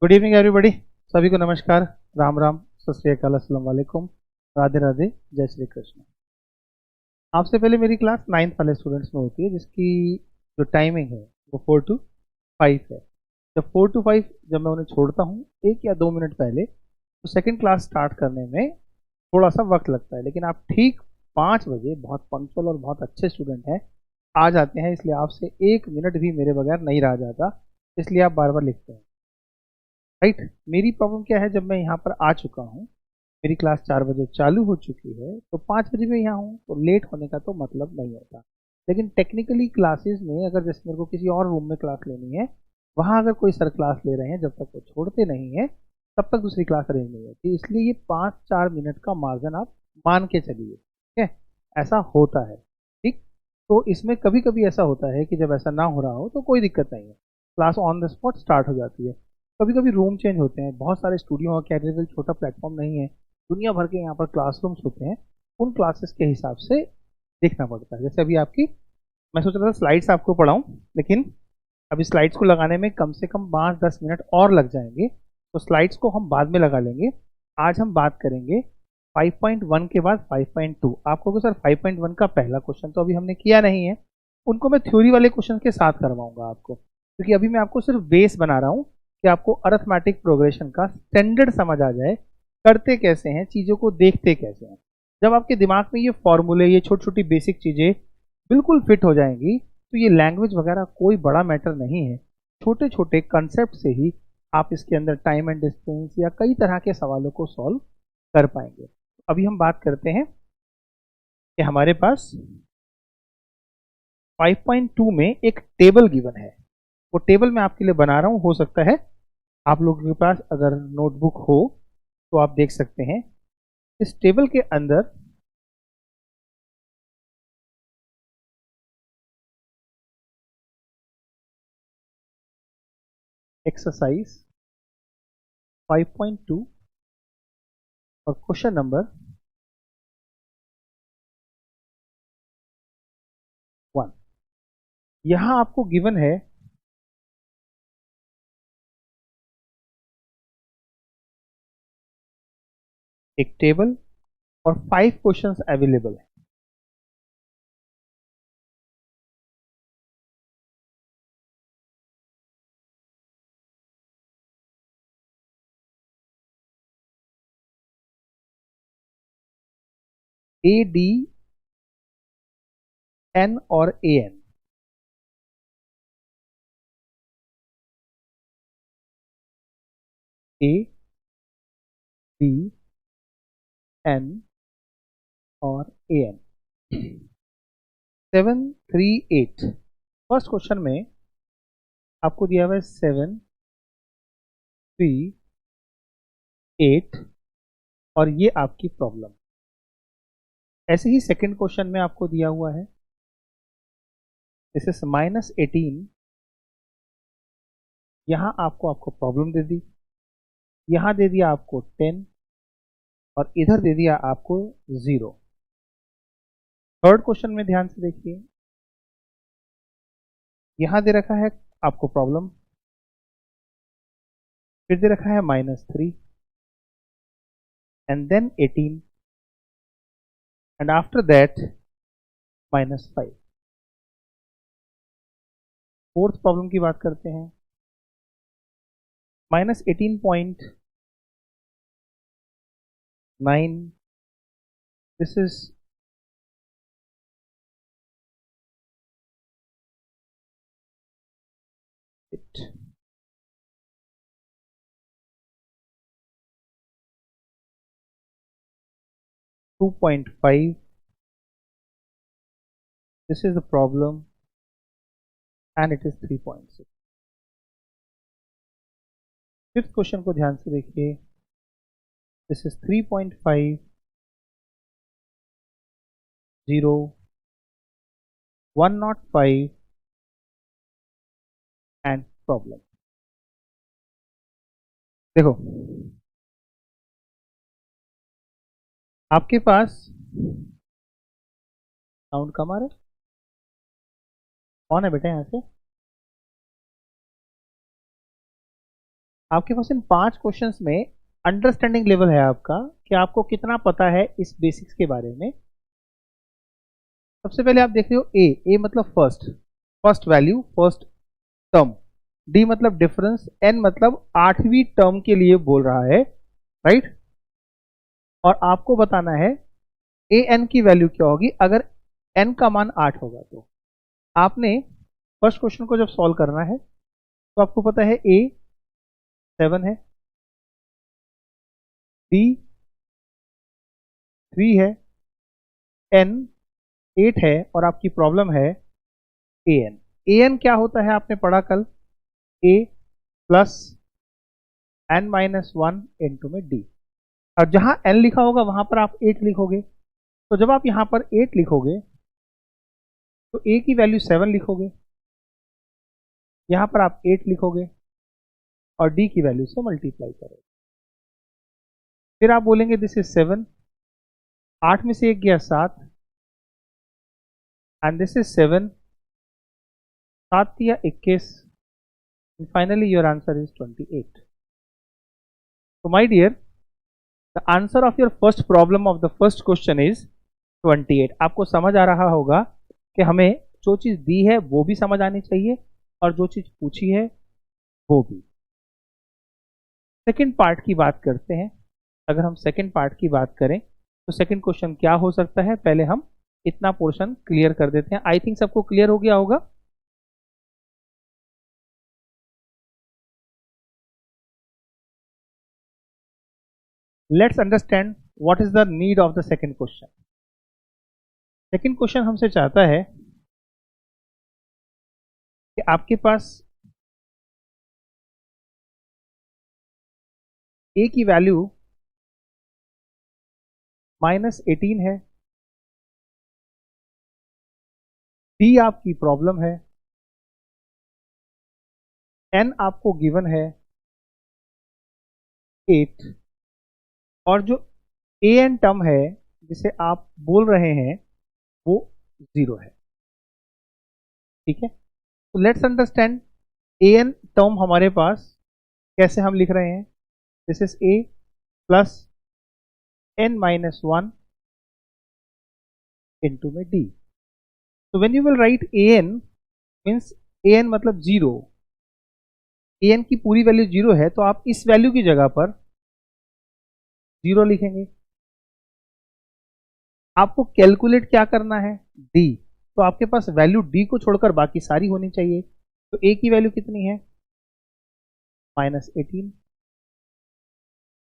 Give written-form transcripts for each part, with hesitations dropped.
Good evening everybody. सभी को नमस्कार। राम राम, सत श्री अकाल, अस्सलाम वालेकुम, राधे राधे, जय श्री कृष्ण। आपसे पहले मेरी क्लास 9th वाले स्टूडेंट्स में होती है, जिसकी जो टाइमिंग है वो 4 to 5 है। जब 4 to 5 जब मैं उन्हें छोड़ता हूँ 1 या 2 मिनट पहले, तो सेकंड क्लास स्टार्ट करने में थोड़ा सा वक्त लगता है, लेकिन आप ठीक 5 बजे बहुत पंक्चुअल और बहुत अच्छे स्टूडेंट हैं, आ जाते हैं। इसलिए आपसे 1 मिनट भी मेरे बगैर नहीं रहा जाता, इसलिए आप बार बार लिखते हैं। राइट। मेरी प्रॉब्लम क्या है, जब मैं यहाँ पर आ चुका हूँ, मेरी क्लास 4 बजे चालू हो चुकी है, तो 5 बजे मैं यहाँ हूँ, तो लेट होने का तो मतलब नहीं होता। लेकिन टेक्निकली क्लासेस में अगर जैसे मेरे को किसी और रूम में क्लास लेनी है, वहाँ अगर कोई सर क्लास ले रहे हैं, जब तक वो छोड़ते नहीं है तब तक दूसरी क्लास अरेंज नहीं होती। इसलिए ये 5-4 मिनट का मार्जिन आप मान के चलिए, ठीक है। ऐसा होता है, ठीक। तो इसमें कभी कभी ऐसा होता है कि जब ऐसा ना हो रहा हो तो कोई दिक्कत नहीं है, class on the spot start हो जाती है। कभी कभी रूम चेंज होते हैं, बहुत सारे स्टूडियो और कैटेगरी, छोटा प्लेटफॉर्म नहीं है, दुनिया भर के यहाँ पर क्लासरूम्स होते हैं, उन क्लासेस के हिसाब से देखना पड़ता है। जैसे अभी आपकी, मैं सोच रहा था स्लाइड्स आपको पढ़ाऊं, लेकिन अभी स्लाइड्स को लगाने में कम से कम 5-10 मिनट और लग जाएंगे, तो स्लाइड्स को हम बाद में लगा लेंगे। आज हम बात करेंगे 5.1 के बाद 5.2। आप कहोगे सर 5.1 का पहला क्वेश्चन तो अभी हमने किया नहीं है, उनको मैं थ्योरी वाले क्वेश्चन के साथ करवाऊंगा आपको, क्योंकि अभी मैं आपको सिर्फ बेस बना रहा हूँ कि आपको अरिथमेटिक प्रोग्रेशन का स्टैंडर्ड समझ आ जाए, करते कैसे हैं, चीज़ों को देखते कैसे हैं। जब आपके दिमाग में ये फॉर्मूले, ये छोटी छोटी बेसिक चीज़ें बिल्कुल फिट हो जाएंगी, तो ये लैंग्वेज वगैरह कोई बड़ा मैटर नहीं है। छोटे छोटे कंसेप्ट से ही आप इसके अंदर टाइम एंड डिस्टेंस या कई तरह के सवालों को सॉल्व कर पाएंगे। अभी हम बात करते हैं कि हमारे पास 5.2 में एक टेबल गिवन है। वो टेबल मैं आपके लिए बना रहा हूँ, हो सकता है आप लोगों के पास अगर नोटबुक हो तो आप देख सकते हैं। इस टेबल के अंदर एक्सरसाइज 5.2 और क्वेश्चन नंबर 1 यहां आपको गिवन है। एक टेबल और 5 क्वेश्चंस अवेलेबल है। ए, डी, एन और A N. A, D, N और ए एन। 7, 3, 8। फर्स्ट क्वेश्चन में आपको दिया हुआ है 7, 3, 8 और ये आपकी प्रॉब्लम। ऐसे ही सेकंड क्वेश्चन में आपको दिया हुआ है, दिस इज -18। यहां आपको प्रॉब्लम दे दी, यहां दे दिया आपको 10 और इधर दे दिया आपको 0। थर्ड क्वेश्चन में ध्यान से देखिए, यहां दे रखा है आपको प्रॉब्लम, फिर दे रखा है -3 and then 18 and after that -5। Fourth problem की बात करते हैं। -18.9, this is it. 2.5, this is the problem and it is 3.6। Fifth question को ध्यान से देखिए, दिस इज 3.5, 0, 105 एंड प्रॉब्लम। देखो, आपके पास साउंड कम आ रहा है, कौन है बेटा यहाँ से? आपके पास इन 5 क्वेश्चंस में अंडरस्टैंडिंग लेवल है आपका कि आपको कितना पता है इस बेसिक्स के बारे में। सबसे पहले आप देख रहे हो ए मतलब first value, first term. D मतलब डिफरेंस, एन मतलब 8वीं टर्म के लिए बोल रहा है, राइट। और आपको बताना है ए एन की वैल्यू क्या होगी अगर एन का मान 8 होगा। तो आपने फर्स्ट क्वेश्चन को जब सॉल्व करना है तो आपको पता है ए 7 है, डी 3 है, एन 8 है और आपकी प्रॉब्लम है ए एन। ए एन क्या होता है आपने पढ़ा कल, ए प्लस एन माइनस 1 इंटू में डी। और जहां एन लिखा होगा वहां पर आप 8 लिखोगे। तो जब आप यहां पर 8 लिखोगे तो ए की वैल्यू 7 लिखोगे, यहां पर आप 8 लिखोगे और डी की वैल्यू से मल्टीप्लाई करोगे। फिर आप बोलेंगे दिस इज 7, 8 में से 1 गया 7 एंड दिस इज 7, 7 या 21 and finally your answer is 28. So my dear, the answer of your first problem of the first question is 28. आपको समझ आ रहा होगा कि हमें जो चीज दी है वो भी समझ आनी चाहिए और जो चीज पूछी है वो भी। सेकंड पार्ट की बात करते हैं। अगर हम सेकंड पार्ट की बात करें तो सेकंड क्वेश्चन क्या हो सकता है, पहले हम इतना पोर्शन क्लियर कर देते हैं। आई थिंक सबको क्लियर हो गया होगा। Let's understand what is the need of the second question. Second question हमसे चाहता है कि आपके पास ए की वैल्यू -18 है, डी आपकी प्रॉब्लम है, एन आपको गिवन है 8 और जो ए एन टर्म है जिसे आप बोल रहे हैं वो 0 है। ठीक है, तो let's understand a n term हमारे पास कैसे हम लिख रहे हैं। This is a plus N minus 1 into में डी। तो when you will write a n means a n मतलब 0, ए एन की पूरी वैल्यू 0 है तो आप इस वैल्यू की जगह पर 0 लिखेंगे। आपको कैलकुलेट क्या करना है, डी। तो आपके पास वैल्यू डी को छोड़कर बाकी सारी होनी चाहिए। तो ए की वैल्यू कितनी है -18,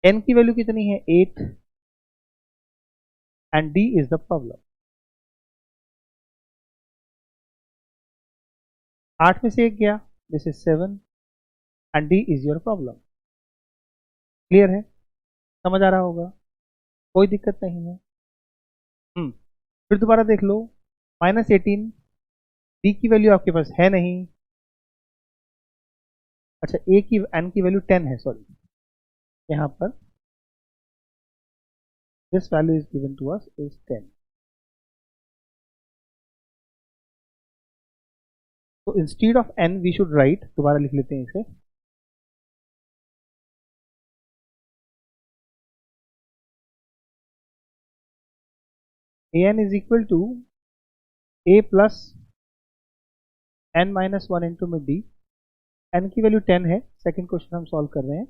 एन की वैल्यू कितनी है 8 and D is the problem. 8 में से 1 गया, this is 7 and D is your problem. Clear है, समझ आ रहा होगा, कोई दिक्कत नहीं है। फिर दोबारा देख लो, -18, डी की वैल्यू आपके पास है नहीं। अच्छा, ए की एन की वैल्यू 10 है, सॉरी, यहाँ पर this value is given to us is 10। तो instead of N we should write, दोबारा लिख लेते हैं इसे, A N is equal to A plus N minus 1 into में डी। एन की वैल्यू 10 है, सेकेंड क्वेश्चन हम सॉल्व कर रहे हैं।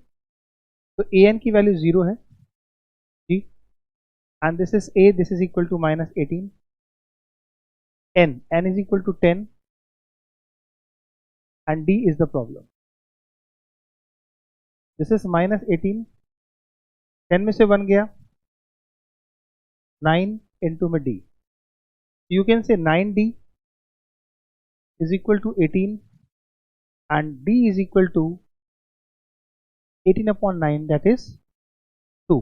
तो ए एन की वैल्यू 0 है जी, and this is A, this is equal to -18, N is equal to 10 and D is the problem. This is -18, 10 में से 1 गया, 9 into में D. You can say 9D is equal to 18 and D is equal to 18 upon 9, that is 2.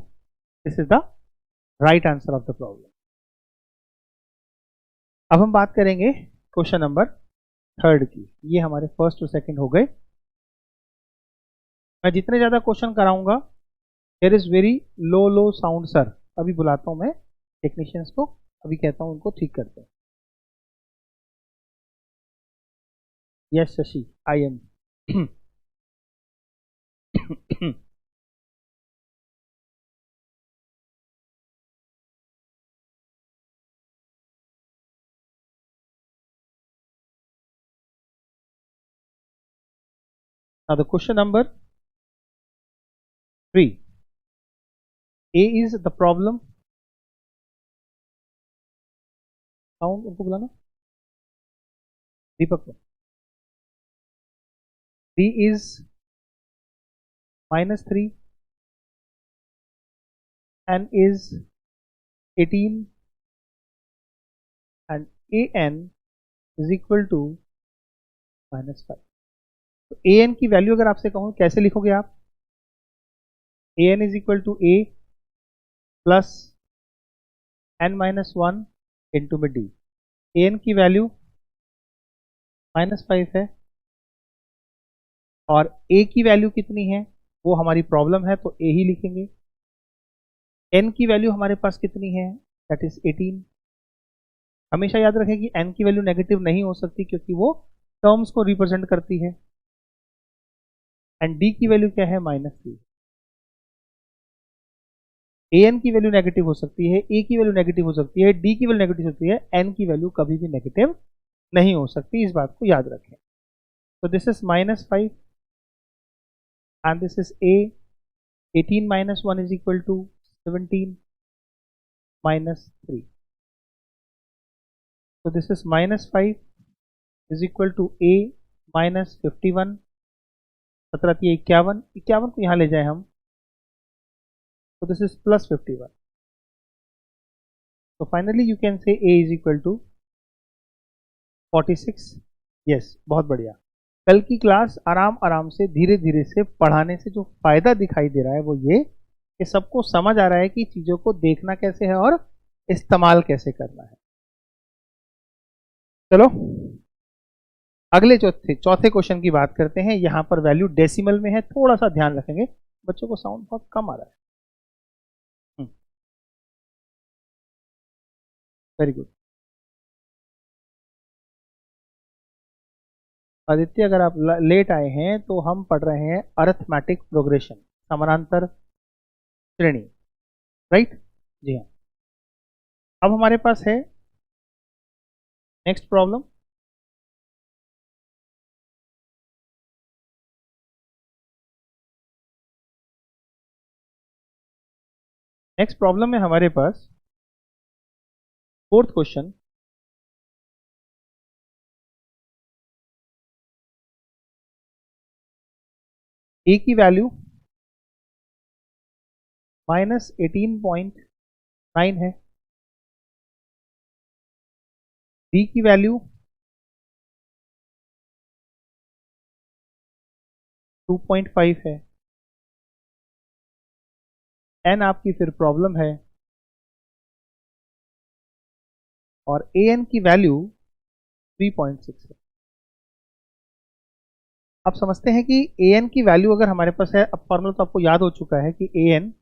This is the right answer of the problem. अब हम बात करेंगे question number 3 की। ये हमारे फर्स्ट और सेकंड हो गए। मैं जितने ज्यादा क्वेश्चन कराऊंगा, there is very low sound sir. अभी बुलाता हूं मैं टेक्नीशियंस को, अभी कहता हूं उनको ठीक करते हैं। Yes Shashi, I am. Now the question number 3. A is the problem. Sound उनको बुलाना, दीपक को. B is -3 and is 18 and an is equal to -5. तो an की वैल्यू अगर आपसे कहूं कैसे लिखोगे आप? an is equal to a plus n-1 into में d. an की वैल्यू -5 है और a की वैल्यू कितनी है वो हमारी प्रॉब्लम है, तो a ही लिखेंगे. n की वैल्यू हमारे पास कितनी है? That is 18. हमेशा याद रखें कि n की वैल्यू नेगेटिव नहीं हो सकती क्योंकि वो टर्म्स को रिप्रेजेंट करती है. एंड d की वैल्यू क्या है? -3. an की वैल्यू नेगेटिव हो सकती है, a की वैल्यू नेगेटिव हो सकती है, d की वैल्यू नेगेटिव हो सकती है, n की वैल्यू कभी भी नेगेटिव नहीं हो सकती. इस बात को याद रखें. तो this is -5 and this is a. 18 minus 1 is equal to 17 minus 3. So this is -5 is equal to a minus 51. 17 51, 51 को यहाँ ले जाए हम, so this is plus 51. So finally you can say a is equal to 46. Yes, बहुत बढ़िया. कल की class आराम आराम से धीरे धीरे से पढ़ाने से जो फायदा दिखाई दे रहा है वो ये कि सबको समझ आ रहा है कि चीजों को देखना कैसे है और इस्तेमाल कैसे करना है. चलो अगले चौथे क्वेश्चन की बात करते हैं. यहां पर वैल्यू डेसिमल में है, थोड़ा सा ध्यान रखेंगे. बच्चों को साउंड बहुत कम आ रहा है. Very good. आदित्य अगर आप लेट आए हैं तो हम पढ़ रहे हैं अरिथमेटिक प्रोग्रेशन, समानांतर श्रेणी. राइट? जी हाँ. अब हमारे पास है नेक्स्ट प्रॉब्लम. नेक्स्ट प्रॉब्लम में हमारे पास फोर्थ क्वेश्चन. ए की वैल्यू -18.9 है, बी की वैल्यू 2.5 है, एन आपकी फिर प्रॉब्लम है और ए एन की वैल्यू 3.6 है. आप समझते हैं कि ए एन की वैल्यू अगर हमारे पास है, अब फॉर्मूला तो आपको याद हो चुका है कि A N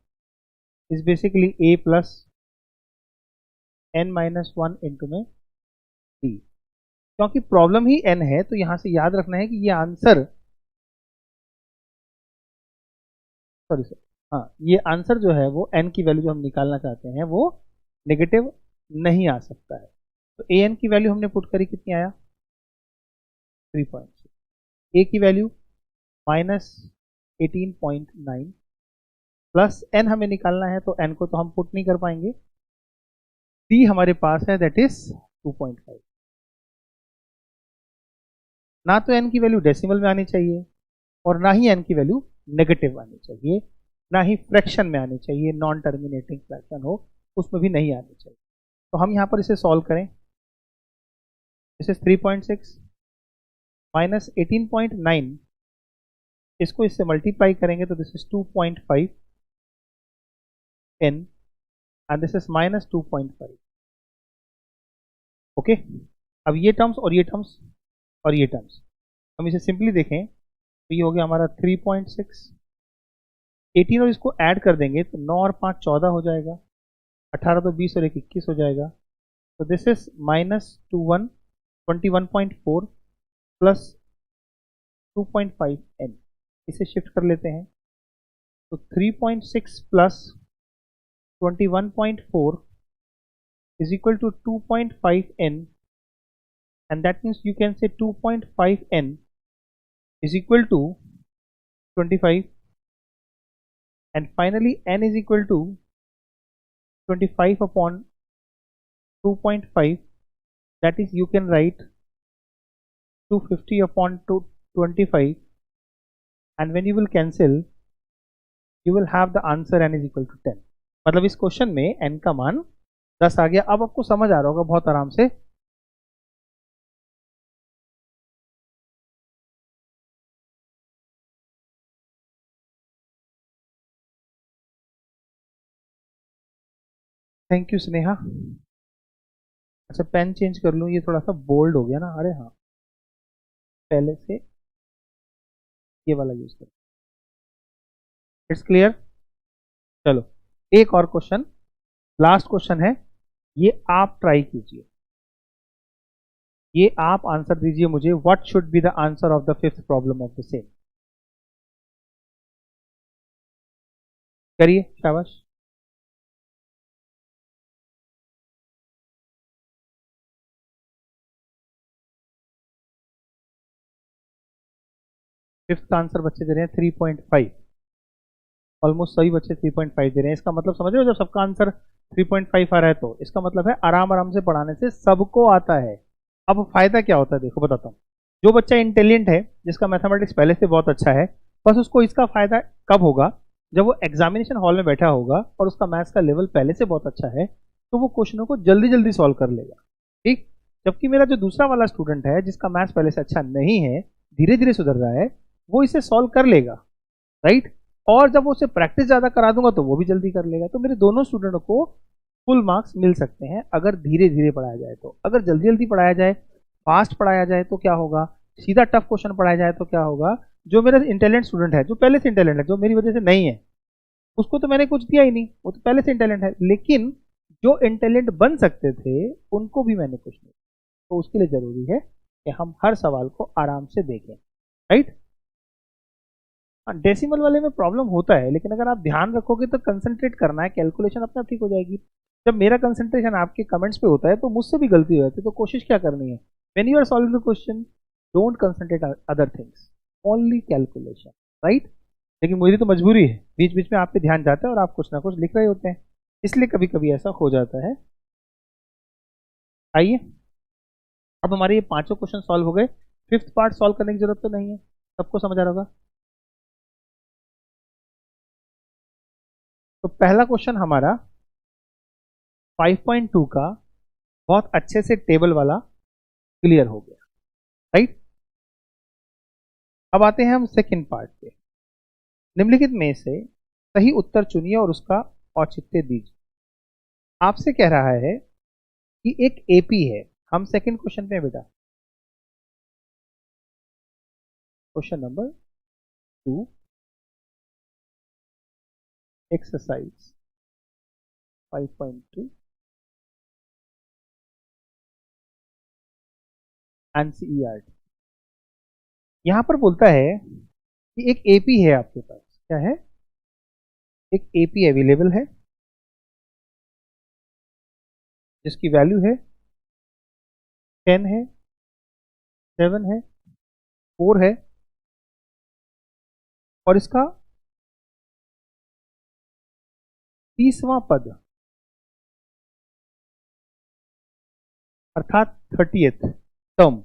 is basically A plus n-1 into में बी. क्योंकि प्रॉब्लम ही n है तो यहां से याद रखना है कि ये आंसर, सॉरी सर, हाँ, ये आंसर जो है वो n की वैल्यू जो हम निकालना चाहते हैं वो नेगेटिव नहीं आ सकता है. तो ए एन की वैल्यू हमने पुट करी, कितनी आया? 3.6. ए की वैल्यू -18.9 प्लस एन हमें निकालना है तो एन को तो हम पुट नहीं कर पाएंगे. डी हमारे पास है दैट इज 2.5. ना तो एन की वैल्यू डेसिमल में आनी चाहिए और ना ही एन की वैल्यू नेगेटिव आनी चाहिए, ना ही फ्रैक्शन में आनी चाहिए, नॉन टर्मिनेटिंग फ्रैक्शन हो उसमें भी नहीं आनी चाहिए. तो हम यहाँ पर इसे सॉल्व करें. दिस इज 3.6 माइनस 18.9, इसको इससे मल्टीप्लाई करेंगे तो this is 2.5 n and this is -2.5. Okay. अब ये टर्म्स और ये टर्म्स और ये टर्म्स हम इसे सिंपली देखें तो ये हो गया हमारा 3.6. 18 और इसको ऐड कर देंगे तो 9 और 5 14 हो जाएगा, 18 तो 20 और 1 21 हो जाएगा. तो दिस इज -21.4 प्लस 2.5 n. इसे शिफ्ट कर लेते हैं. तो 3.6 plus 21.4 is equal to 2.5n, and that means you can say 2.5n is equal to 25, and finally n is equal to 25 upon 2.5, that is you can write 250 upon 25, and when you will cancel you will have the answer n is equal to 10. मतलब इस question में n का मान 10 आ गया. अब आपको समझ आ रहा होगा बहुत आराम से. Thank you Sneha. अच्छा पेन चेंज कर लूँ, ये थोड़ा सा बोल्ड हो गया ना. अरे हाँ, पहले से ये वाला यूज कर. It's clear. चलो एक और क्वेश्चन, लास्ट क्वेश्चन है, ये आप ट्राई कीजिए, ये आप आंसर दीजिए मुझे. What should be the answer of the fifth problem of the same. करिए, शाबाश. फिफ्थ का आंसर बच्चे दे रहे हैं 3.5. ऑलमोस्ट सभी बच्चे 3.5 दे रहे हैं. इसका मतलब समझ रहे हो, जब सबका आंसर 3.5 आ रहा है तो इसका मतलब है आराम आराम से पढ़ाने से सबको आता है. अब फायदा क्या होता है, देखो बताता हूँ. जो बच्चा इंटेलिजेंट है, जिसका मैथमेटिक्स पहले से बहुत अच्छा है, बस उसको इसका फायदा कब होगा, जब वो एग्जामिनेशन हॉल में बैठा होगा और उसका मैथ्स का लेवल पहले से बहुत अच्छा है, तो वो क्वेश्चनों को जल्दी जल्दी सॉल्व कर लेगा. ठीक. जबकि मेरा जो दूसरा वाला स्टूडेंट है, जिसका मैथ्स पहले से अच्छा नहीं है, धीरे धीरे सुधर रहा है, वो इसे सॉल्व कर लेगा. राइट. और जब वो उसे प्रैक्टिस ज्यादा करा दूंगा तो वो भी जल्दी कर लेगा. तो मेरे दोनों स्टूडेंटों को फुल मार्क्स मिल सकते हैं अगर धीरे धीरे पढ़ाया जाए तो. अगर जल्दी जल्दी पढ़ाया जाए, फास्ट पढ़ाया जाए तो क्या होगा, सीधा टफ क्वेश्चन पढ़ाया जाए तो क्या होगा, जो मेरा इंटेलिजेंट स्टूडेंट है, जो पहले से इंटेलिजेंट है, जो मेरी वजह से नहीं है, उसको तो मैंने कुछ दिया ही नहीं, वो तो पहले से इंटेलिजेंट है. लेकिन जो इंटेलिजेंट बन सकते थे उनको भी मैंने कुछ नहीं. तो उसके लिए जरूरी है कि हम हर सवाल को आराम से देखें. राइट. डेसिमल वाले में प्रॉब्लम होता है, लेकिन अगर आप ध्यान रखोगे तो कंसंट्रेट करना है, कैलकुलेशन अपना ठीक हो जाएगी. जब मेरा कंसंट्रेशन आपके कमेंट्स पे होता है तो मुझसे भी गलती हो जाती है. तो कोशिश क्या करनी है, when you are solving the question, don't concentrate other things, only calculation. Right. लेकिन मेरी तो मजबूरी है, बीच बीच में आप पे ध्यान जाता है और आप कुछ ना कुछ लिख रहे होते हैं, इसलिए कभी कभी ऐसा हो जाता है. आइए, अब हमारे ये पांचों क्वेश्चन सॉल्व हो गए. फिफ्थ पार्ट सॉल्व करने की जरूरत तो नहीं है, सबको समझ आ रहा होगा. तो पहला क्वेश्चन हमारा 5.2 का बहुत अच्छे से टेबल वाला क्लियर हो गया. राइट. अब आते हैं हम सेकंड पार्ट पे. निम्नलिखित में से सही उत्तर चुनिए और उसका औचित्य दीजिए. आपसे कह रहा है कि एक एपी है. हम सेकंड क्वेश्चन पे बेटा, क्वेश्चन नंबर 2, एक्सरसाइज 5.2 एनसीईआरटी. यहां पर बोलता है कि एक एपी है आपके पास. क्या है, एक एपी अवेलेबल है जिसकी वैल्यू है 10 है, 7 है, 4 है, और इसका 30वां पद अर्थात 30th टर्म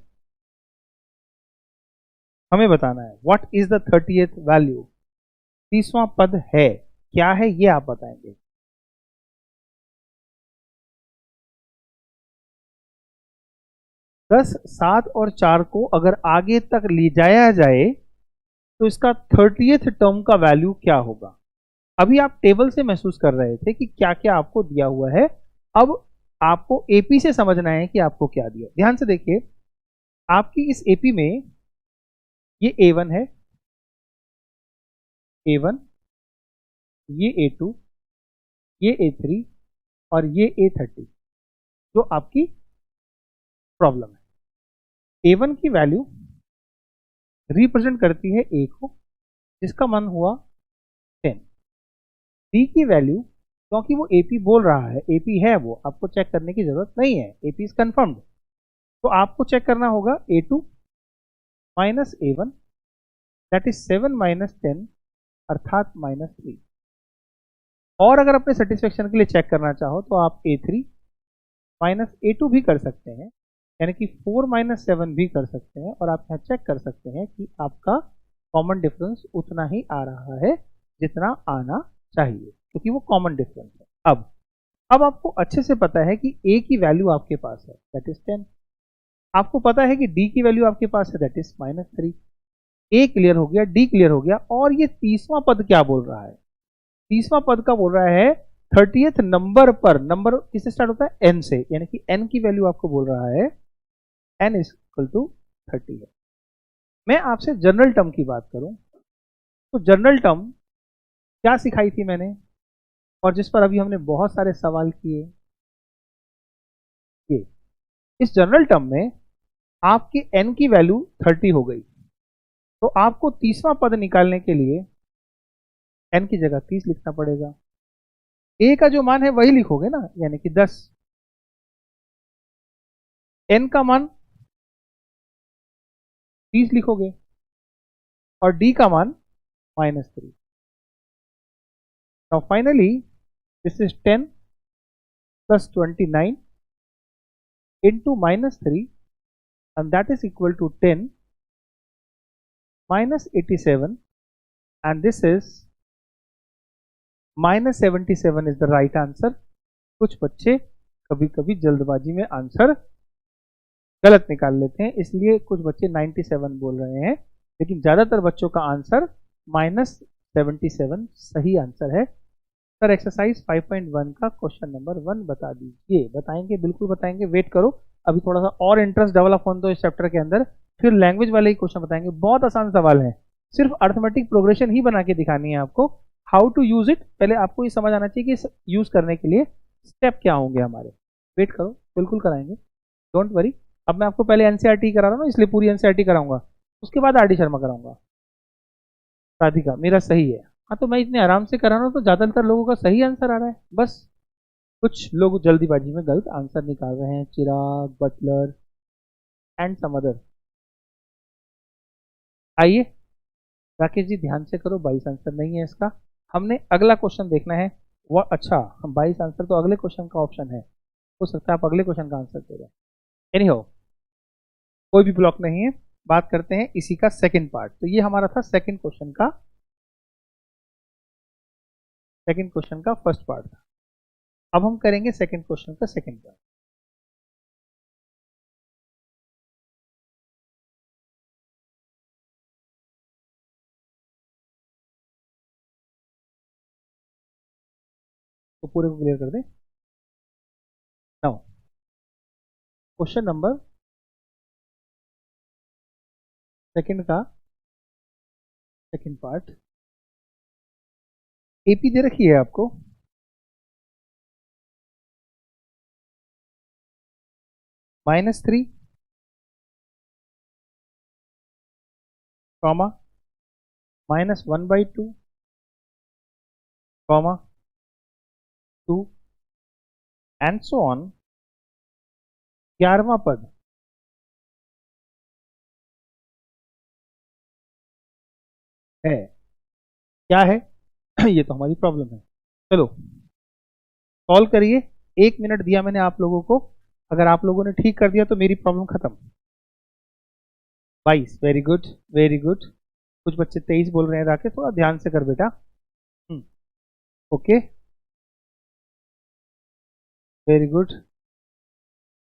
हमें बताना है. What is the 30th value. 30वां पद है, क्या है ये आप बताएंगे. दस, 7 और 4 को अगर आगे तक ले जाया जाए तो इसका 30th टर्म का वैल्यू क्या होगा. अभी आप टेबल से महसूस कर रहे थे कि क्या क्या आपको दिया हुआ है. अब आपको एपी से समझना है कि आपको क्या दिया. ध्यान से देखिए, आपकी इस एपी में ये A1 है, A1, ये A2, ये A3 और ये A30 जो आपकी प्रॉब्लम है. A1 की वैल्यू रिप्रेजेंट करती है A को, जिसका मान हुआ 10. डी की वैल्यू, क्योंकि वो एपी बोल रहा है, एपी है, वो आपको चेक करने की जरूरत नहीं है, एपी इज कंफर्म्ड, तो आपको चेक करना होगा A2 minus A1 that is 7 minus 10 अर्थात -3। और अगर अपने सेटिस्फेक्शन के लिए चेक करना चाहो तो आप A3 माइनस A2 भी कर सकते हैं, यानी कि 4 माइनस 7 भी कर सकते हैं, और आप यहाँ चेक कर सकते हैं कि आपका कॉमन डिफरेंस उतना ही आ रहा है जितना आना चाहिए, क्योंकि वो कॉमन डिफरेंस है। अब आपको अच्छे से पता है कि A की वैल्यू आपके पास है दैट इज 10, आपको पता है कि D की वैल्यू आपके पास है दैट इज -3। A क्लियर हो गया, D क्लियर हो गया, और ये तीसवां पद क्या बोल रहा है? तीसवां पद का बोल रहा है 30th नंबर पर, नंबर किससे स्टार्ट होता है? N से, यानी कि N की वैल्यू आपको बोल रहा है N इज इक्वल टू 30 है। मैं आपसे जनरल टर्म की बात करूं तो जनरल टर्म क्या सिखाई थी मैंने, और जिस पर अभी हमने बहुत सारे सवाल किए, ये इस जनरल टर्म में आपके N की वैल्यू 30 हो गई, तो आपको तीसवां पद निकालने के लिए N की जगह 30 लिखना पड़ेगा। A का जो मान है वही लिखोगे ना, यानी कि 10, N का मान 30 लिखोगे, और D का मान -3। Now finally this is 10 plus 29 into -3, and that is equal to 10 minus 87, and this is -77 is the right answer। कुछ बच्चे कभी कभी जल्दबाजी में आंसर गलत निकाल लेते हैं, इसलिए कुछ बच्चे 97 बोल रहे हैं, लेकिन ज्यादातर बच्चों का आंसर -77 सही आंसर है। सर एक्सरसाइज 5.1 का क्वेश्चन नंबर 1 बता दीजिए। बताएंगे, बिल्कुल बताएंगे, वेट करो, अभी थोड़ा सा और इंटरेस्ट डेवलप होने दो इस चैप्टर के अंदर, फिर लैंग्वेज वाले ही क्वेश्चन बताएंगे। बहुत आसान सवाल है, सिर्फ अर्थमेटिक प्रोग्रेशन ही बना के दिखानी है आपको। हाउ टू यूज इट, पहले आपको ये समझ आना चाहिए कि यूज करने के लिए स्टेप क्या होंगे हमारे। वेट करो, बिल्कुल कराएंगे, डोंट वरी। अब मैं आपको पहले एनसीईआरटी करा रहा हूँ, इसलिए पूरी एनसीईआरटी कराऊंगा, उसके बाद आरडी शर्मा कराऊंगा। राधिका मेरा सही है, हाँ तो मैं इतने आराम से करा रहा हूँ तो ज्यादातर लोगों का सही आंसर आ रहा है, बस कुछ लोग जल्दीबाजी में गलत आंसर निकाल रहे हैं। चिराग, बटलर एंड सम अदर। आइए राकेश जी ध्यान से करो, 22 आंसर नहीं है इसका, हमने अगला क्वेश्चन देखना है। वह अच्छा, हम 22 आंसर तो अगले क्वेश्चन का ऑप्शन है, हो सकता है आप अगले क्वेश्चन का आंसर दे रहे हैं। एनी हो, कोई भी ब्लॉक नहीं है, बात करते हैं इसी का सेकंड पार्ट। तो ये हमारा था सेकंड क्वेश्चन का फर्स्ट पार्ट था। अब हम करेंगे सेकंड क्वेश्चन का सेकंड पार्ट। तो पूरे को क्लियर कर दें। नाउ क्वेश्चन नंबर सेकंड का सेकंड पार्ट, एपी दे रखी है आपको, -3 comma -1/2 comma 2 and so on. 11वां पद है, क्या है? ये तो हमारी प्रॉब्लम है। चलो सॉल्व करिए, 1 मिनट दिया मैंने आप लोगों को, अगर आप लोगों ने ठीक कर दिया तो मेरी प्रॉब्लम खत्म। 22, वेरी गुड वेरी गुड। कुछ बच्चे 23 बोल रहे हैं, राकेश थोड़ा ध्यान से कर बेटा। Okay very good,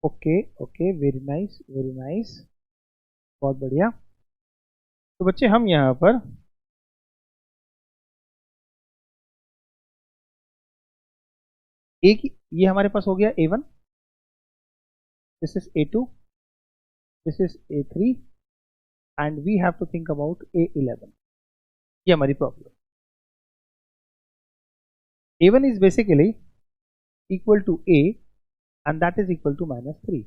okay okay, very nice very nice, बहुत बढ़िया। तो बच्चे हम यहाँ पर एक, ये हमारे पास हो गया A1, this is A2, this is A3, and we have to think about A11। ये हमारी प्रॉब्लम। A1 is basically equal to A, and that is equal to -3,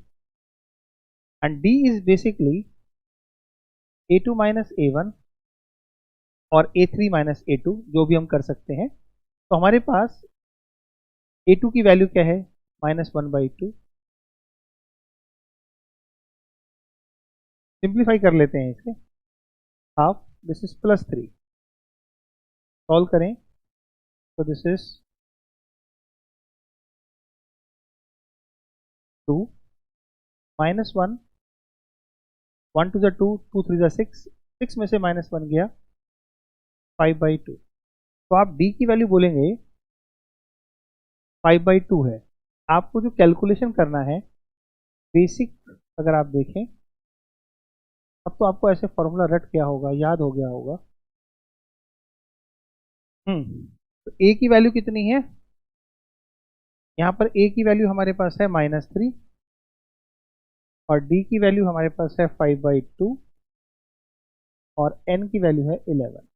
and D is basically A2 minus A1 और A3 minus A2, जो भी हम कर सकते हैं, तो हमारे पास a2 की वैल्यू क्या है, -1/2। सिंप्लीफाई कर लेते हैं इसे, हाफ, दिस इज +3। सॉल्व करें तो this is 2 -1, 1 to the 2, 2 3 the 6, 6 में से -1 गया, 5/2। तो आप d की वैल्यू बोलेंगे 5/2 है। आपको जो कैलकुलेशन करना है, बेसिक अगर आप देखें, अब तो आपको ऐसे फॉर्मूला रट गया होगा, याद हो गया होगा। तो a की वैल्यू कितनी है, यहाँ पर a की वैल्यू हमारे पास है -3 और d की वैल्यू हमारे पास है 5/2 और n की वैल्यू है 11।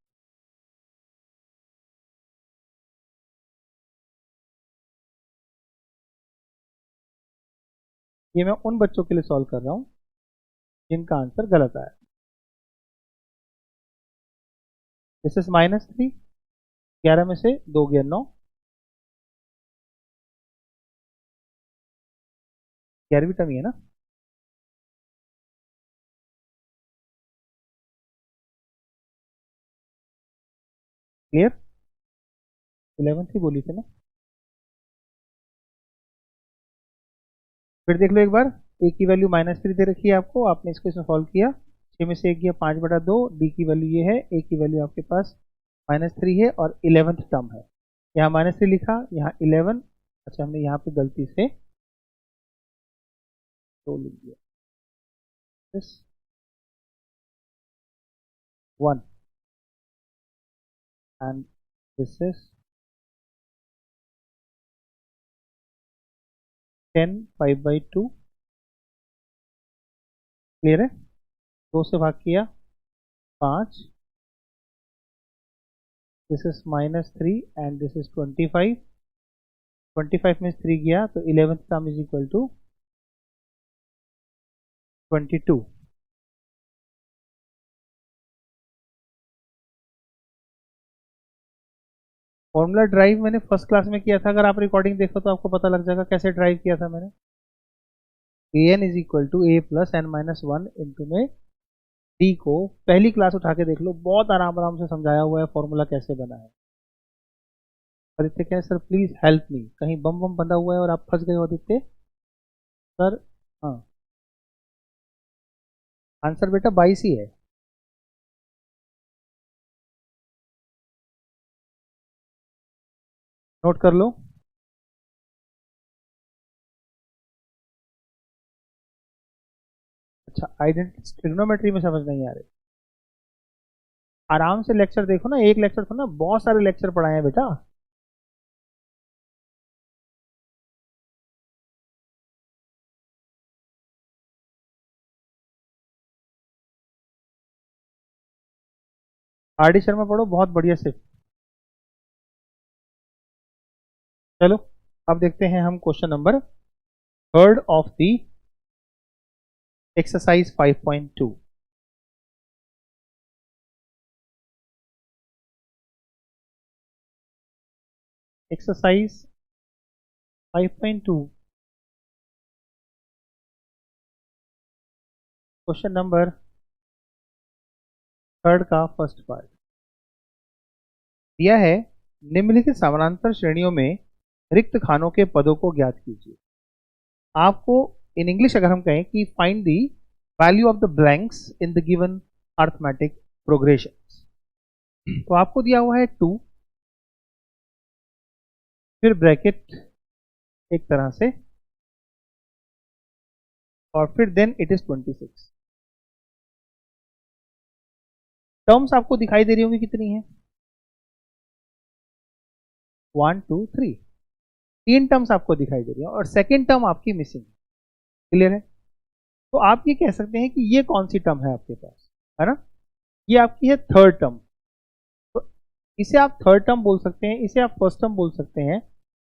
ये मैं उन बच्चों के लिए सॉल्व कर रहा हूँ जिनका आंसर गलत आया। दिस इज -3, 11 में से 2 गया 9, 11वीं टर्म ही है ना। क्लियर, 11th ही बोली थी ना। फिर देख लो एक बार, a की वैल्यू -3 दे रखी है आपको, आपने इसको इसमें सॉल्व किया, 6 में से 1 गया 5/2, d की वैल्यू ये है, a की वैल्यू आपके पास -3 है और 11th टर्म है। यहाँ -3 लिखा, यहाँ 11, अच्छा हमने यहाँ पे गलती से 2 लिख दिया, this 1 and this is 10, 5/2। Clear है, 2 से भाग किया 5, this is -3 and this is 25, 25 में 3 गया तो 11th term is equal to 22। Formula derive मैंने फर्स्ट क्लास में किया था, अगर आप रिकॉर्डिंग देखो तो आपको पता लग जाएगा कैसे ड्राइव किया था मैंने। an is equal to a plus n-1 into में d को पहली क्लास उठा के देख लो, बहुत आराम आराम से समझाया हुआ है फॉर्मूला कैसे बना है। आदित्य कहें सर प्लीज हेल्प मी, कहीं बम बम बंधा हुआ है और आप फंस गए हो आदित्य सर। हाँ, आंसर बेटा 22 ही है। नोट कर लो। अच्छा, आइडेंटिटी ट्रिग्नोमेट्री में समझ नहीं आ रही, आराम से लेक्चर देखो ना, एक लेक्चर तो ना, बहुत सारे लेक्चर पढ़ाए हैं बेटा। आर डी शर्मा पढ़ो, बहुत बढ़िया से। चलो अब देखते हैं हम question number third of the exercise 5.2। Exercise 5.2 question number third का फर्स्ट पार्ट दिया है, निम्नलिखित समानांतर श्रेणियों में रिक्त खानों के पदों को ज्ञात कीजिए। आपको इन इंग्लिश अगर हम कहें कि find the value of the blanks in the given arithmetic progression. तो आपको दिया हुआ है 2, फिर ब्रैकेट एक तरह से, और फिर देन इट इज 26। टर्म्स आपको दिखाई दे रही होंगी कितनी है, 1 2 3, 3 टर्म्स आपको दिखाई दे रही है और सेकेंड टर्म आपकी मिसिंग। क्लियर है, तो आप ये कह सकते हैं कि ये कौन सी टर्म है आपके पास, है ना, ये आपकी है थर्ड टर्म। तो इसे आप थर्ड टर्म बोल सकते हैं, इसे आप फर्स्ट टर्म बोल सकते हैं।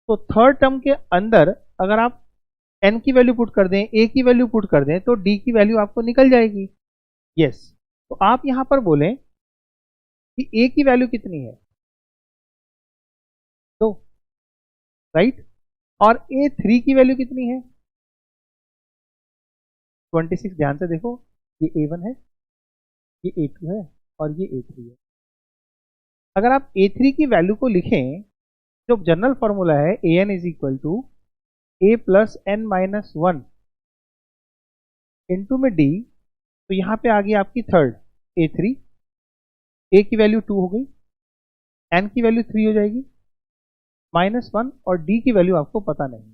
तो थर्ड टर्म के अंदर अगर आप n की वैल्यू पुट कर दें, a की वैल्यू पुट कर दें, तो d की वैल्यू आपको निकल जाएगी। यस, तो आप यहां पर बोलें कि a की वैल्यू कितनी है, राइट। और A3 की वैल्यू कितनी है? 26। ध्यान से देखो, ये A1 है, ये A2 है और ये A3 है। अगर आप A3 की वैल्यू को लिखें, जो जनरल फॉर्मूला है AN is equal to A plus N minus 1 into में D, तो यहाँ पे आ गई आपकी थर्ड A3। A की वैल्यू 2 हो गई, N की वैल्यू 3 हो जाएगी, -1 और D की वैल्यू आपको पता नहीं।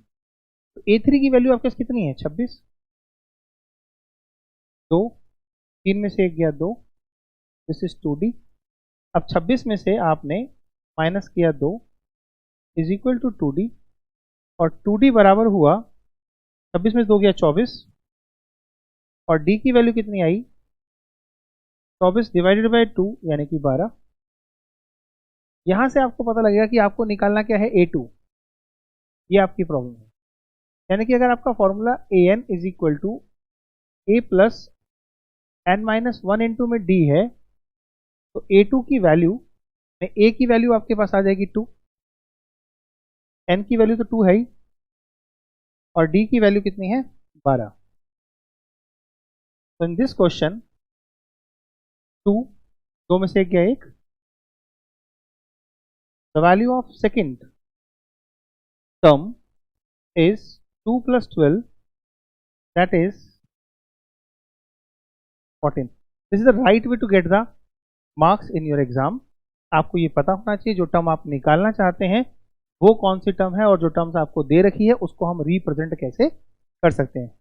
तो A3 की वैल्यू आपके पास कितनी है? 26। 2, 3 में से एक गया 2, दिस इज 2D। अब 26 में से आपने माइनस किया 2 इज इक्वल टू 2D, और 2D बराबर हुआ 26 में से 2 गया 24, और D की वैल्यू कितनी आई? 24 डिवाइडेड बाई 2 यानी कि 12। यहां से आपको पता लगेगा कि आपको निकालना क्या है? A2। ये आपकी प्रॉब्लम है। यानी कि अगर आपका formula AN is equal to A plus N minus 1 into में D है, तो A2 की वैल्यू में A की वैल्यू आपके पास आ जाएगी 2, N की वैल्यू तो 2 है ही, और D की वैल्यू कितनी है? 12। तो इन दिस क्वेश्चन 2, 2 में से एक गया 1, the value of second term is 2 plus 12, that is 14. This is the right way to get the marks in your exam. आपको ये पता होना चाहिए जो टर्म आप निकालना चाहते हैं वो कौन सी टर्म है, और जो टर्म्स आपको दे रखी है उसको हम रिप्रेजेंट कैसे कर सकते हैं।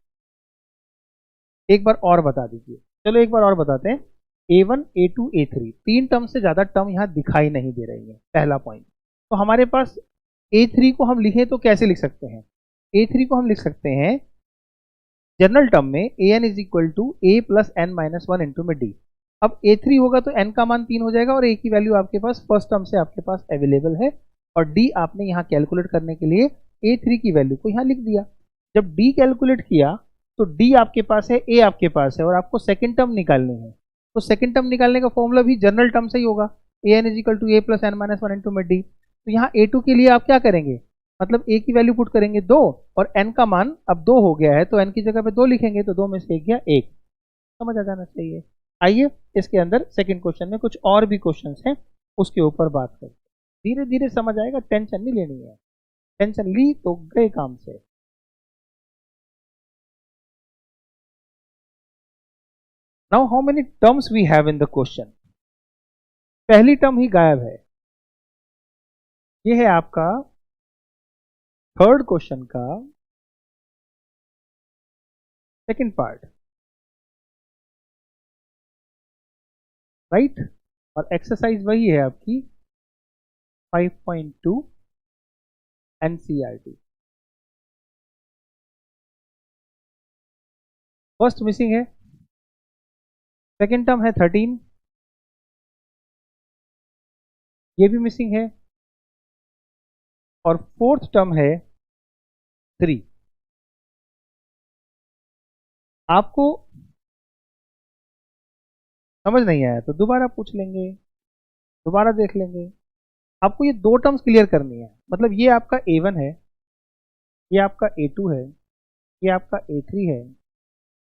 एक बार और बता दीजिए, चलो एक बार और बताते हैं। A1, A2, A3 तीन टर्म से ज्यादा टर्म यहाँ दिखाई नहीं दे रही है, पहला पॉइंट। तो हमारे पास A3 को हम लिखें तो कैसे लिख सकते हैं? A3 को हम लिख सकते हैं जनरल टर्म में AN is equal to A plus N minus 1 into में D। अब A3 होगा तो N का मान 3 हो जाएगा, और A की वैल्यू आपके पास फर्स्ट टर्म से आपके पास अवेलेबल है, और D आपने यहाँ कैलकुलेट करने के लिए A3 की वैल्यू को यहाँ लिख दिया। जब D कैलकुलेट किया तो D आपके पास है, A आपके पास है, और आपको सेकेंड टर्म निकालनी है। तो सेकेंड टर्म निकालने का फॉर्मूला भी जनरल टर्म से ही होगा, AN is equal to A plus N minus 1 into में D। तो यहाँ A2 के लिए आप क्या करेंगे? मतलब A की वैल्यू पुट करेंगे 2, और N का मान अब 2 हो गया है तो N की जगह पे 2 लिखेंगे, तो 2 में से एक गया 1। समझ आ जाना चाहिए। आइए इसके अंदर सेकंड क्वेश्चन में कुछ और भी क्वेश्चंस हैं, उसके ऊपर बात करते हैं। धीरे धीरे समझ आएगा, टेंशन नहीं लेनी है, टेंशन ली तो गए काम से। Now how many terms we have in the question? पहली टर्म ही गायब है। ये है आपका थर्ड क्वेश्चन का सेकंड पार्ट, राइट। और एक्सरसाइज वही है आपकी 5.2 NCERT। फर्स्ट मिसिंग है, सेकेंड टर्म है 13, ये भी मिसिंग है, और फोर्थ टर्म है 3। आपको समझ नहीं आया तो दोबारा पूछ लेंगे, दोबारा देख लेंगे। आपको ये दो टर्म्स क्लियर करनी है, मतलब ये आपका A1 है, ये आपका A2 है, ये आपका A3 है,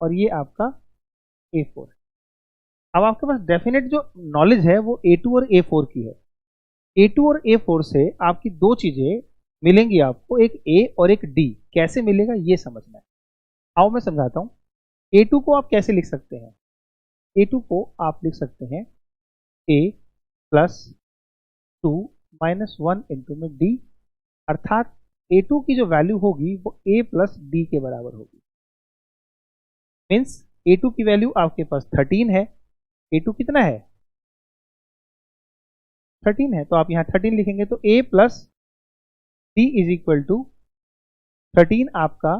और ये आपका A4 है। अब आपके पास डेफिनेट जो नॉलेज है वो A2 और A4 की है। A2 और A4 से आपकी दो चीजें मिलेंगी आपको, एक A और एक D। कैसे मिलेगा ये समझना है। आओ मैं समझाता हूं। A2 को आप कैसे लिख सकते हैं? A2 को आप लिख सकते हैं A प्लस 2 माइनस 1 इंटू में D, अर्थात A2 की जो वैल्यू होगी वो A प्लस D के बराबर होगी। मीन्स A2 की वैल्यू आपके पास 13 है। A2 कितना है? 13 है, तो आप यहां 13 लिखेंगे तो A plus D is equal to 13 आपका